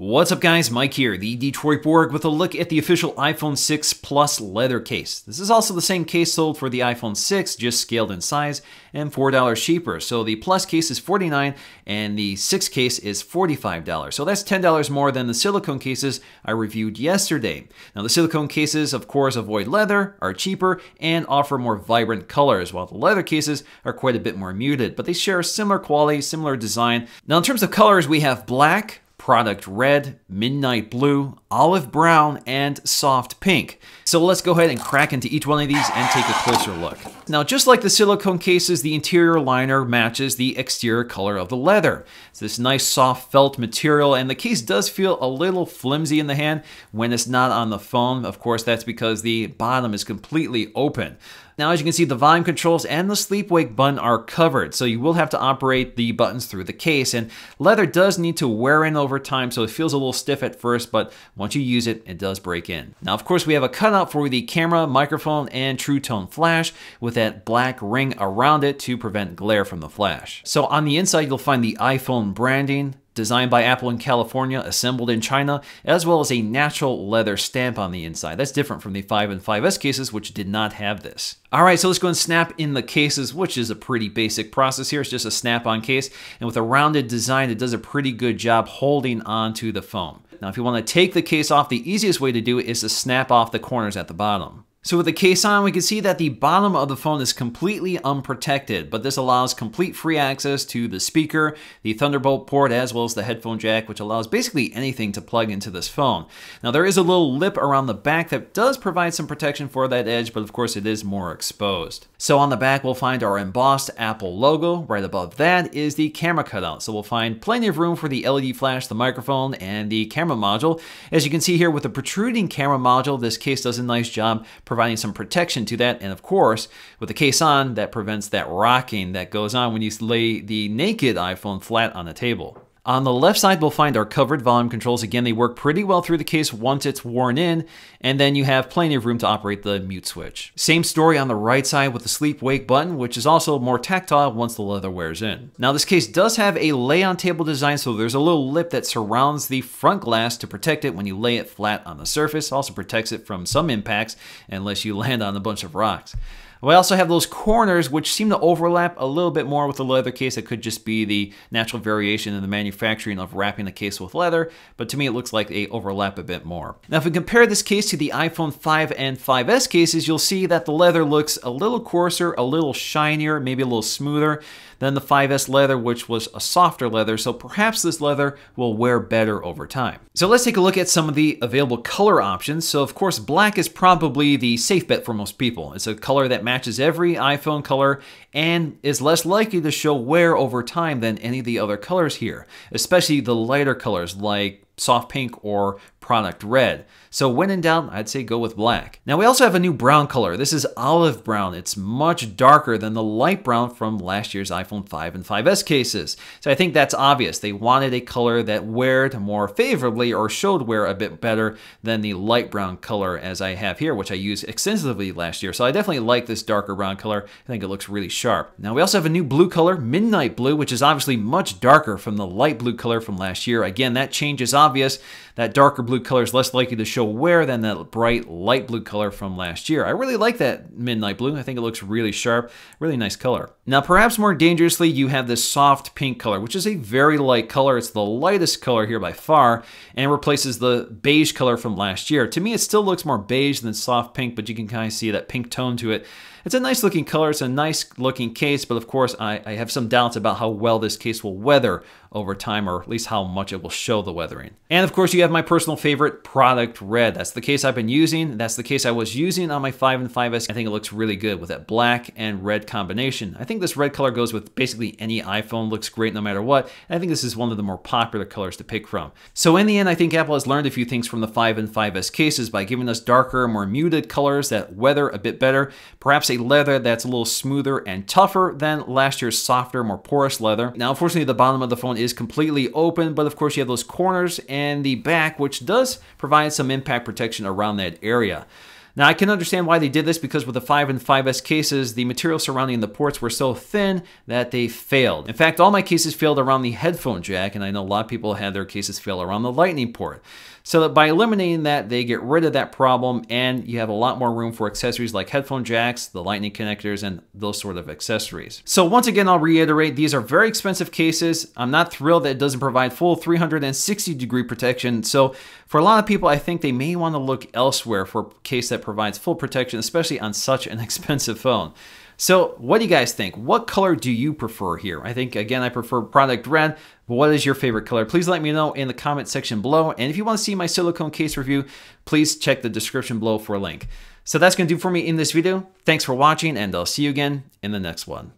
What's up guys, Mike here, the Detroit Borg with a look at the official iPhone 6 Plus leather case. This is also the same case sold for the iPhone 6, just scaled in size and $4 cheaper. So the Plus case is $49 and the 6 case is $45. So that's $10 more than the silicone cases I reviewed yesterday. Now the silicone cases, of course, avoid leather, are cheaper, and offer more vibrant colors, while the leather cases are quite a bit more muted, but they share a similar quality, similar design. Now in terms of colors, we have black, product red, midnight blue, olive brown, and soft pink. So let's go ahead and crack into each one of these and take a closer look. Now, just like the silicone cases, the interior liner matches the exterior color of the leather. It's this nice soft felt material, and the case does feel a little flimsy in the hand when it's not on the phone. Of course, that's because the bottom is completely open. Now, as you can see, the volume controls and the sleep wake button are covered, so you will have to operate the buttons through the case, and leather does need to wear in over time, so it feels a little stiff at first, but once you use it, it does break in. Now, of course, we have a cutout for the camera, microphone, and True Tone flash with that black ring around it to prevent glare from the flash. So on the inside, you'll find the iPhone branding, designed by Apple in California, assembled in China, as well as a natural leather stamp on the inside. That's different from the 5 and 5S cases, which did not have this. All right, so let's go and snap in the cases, which is a pretty basic process here. It's just a snap-on case, and with a rounded design, it does a pretty good job holding onto the phone. Now, if you want to take the case off, the easiest way to do it is to snap off the corners at the bottom. So with the case on, we can see that the bottom of the phone is completely unprotected, but this allows complete free access to the speaker, the Thunderbolt port, as well as the headphone jack, which allows basically anything to plug into this phone. Now there is a little lip around the back that does provide some protection for that edge, but of course it is more exposed. So on the back, we'll find our embossed Apple logo. Right above that is the camera cutout. So we'll find plenty of room for the LED flash, the microphone, and the camera module. As you can see here with the protruding camera module, this case does a nice job providing some protection to that, and of course with the case on, that prevents that rocking that goes on when you lay the naked iPhone flat on a table. On the left side, we'll find our covered volume controls. Again, they work pretty well through the case once it's worn in, and then you have plenty of room to operate the mute switch. Same story on the right side with the sleep wake button, which is also more tactile once the leather wears in. Now this case does have a lay-on table design, so there's a little lip that surrounds the front glass to protect it when you lay it flat on the surface. Also protects it from some impacts unless you land on a bunch of rocks. We also have those corners which seem to overlap a little bit more with the leather case. It could just be the natural variation in the manufacturing of wrapping the case with leather, but to me it looks like they overlap a bit more. Now if we compare this case to the iPhone 5 and 5S cases, you'll see that the leather looks a little coarser, a little shinier, maybe a little smoother than the 5S leather, which was a softer leather, so perhaps this leather will wear better over time. So let's take a look at some of the available color options. So of course black is probably the safe bet for most people. It's a color that matches every iPhone color and is less likely to show wear over time than any of the other colors here, especially the lighter colors like soft pink or product red. So when in doubt, I'd say go with black. Now we also have a new brown color. This is olive brown. It's much darker than the light brown from last year's iPhone 5 and 5S cases. So I think that's obvious. They wanted a color that weared more favorably or showed wear a bit better than the light brown color as I have here, which I used extensively last year. So I definitely like this darker brown color. I think it looks really sharp. Now we also have a new blue color, midnight blue, which is obviously much darker from the light blue color from last year. Again, that change is obvious. That darker blue color is less likely to show wear than that bright light blue color from last year. I really like that midnight blue. I think it looks really sharp, really nice color. Now, perhaps more dangerously, you have this soft pink color, which is a very light color. It's the lightest color here by far, and replaces the beige color from last year. To me, it still looks more beige than soft pink, but you can kind of see that pink tone to it. It's a nice looking color, it's a nice looking case, but of course I have some doubts about how well this case will weather over time, or at least how much it will show the weathering. And of course you have my personal favorite, product red. That's the case I've been using. That's the case I was using on my 5 and 5S. I think it looks really good with that black and red combination. I think this red color goes with basically any iPhone, looks great no matter what. And I think this is one of the more popular colors to pick from. So in the end, I think Apple has learned a few things from the 5 and 5S cases by giving us darker, more muted colors that weather a bit better. Perhaps a leather that's a little smoother and tougher than last year's softer, more porous leather. Now, unfortunately, the bottom of the phone is completely open, but of course you have those corners and the back, which does provide some impact protection around that area. Now, I can understand why they did this because with the 5 and 5S cases, the material surrounding the ports were so thin that they failed. In fact, all my cases failed around the headphone jack, and I know a lot of people had their cases fail around the lightning port. So that by eliminating that, they get rid of that problem, and you have a lot more room for accessories like headphone jacks, the lightning connectors, and those sort of accessories. So once again, I'll reiterate, these are very expensive cases. I'm not thrilled that it doesn't provide full 360-degree protection. So for a lot of people, I think they may want to look elsewhere for a case that provides full protection, especially on such an expensive phone. So what do you guys think? What color do you prefer here? I think, again, I prefer product red, but what is your favorite color? Please let me know in the comment section below. And if you want to see my silicone case review, please check the description below for a link. So that's going to do for me in this video. Thanks for watching, and I'll see you again in the next one.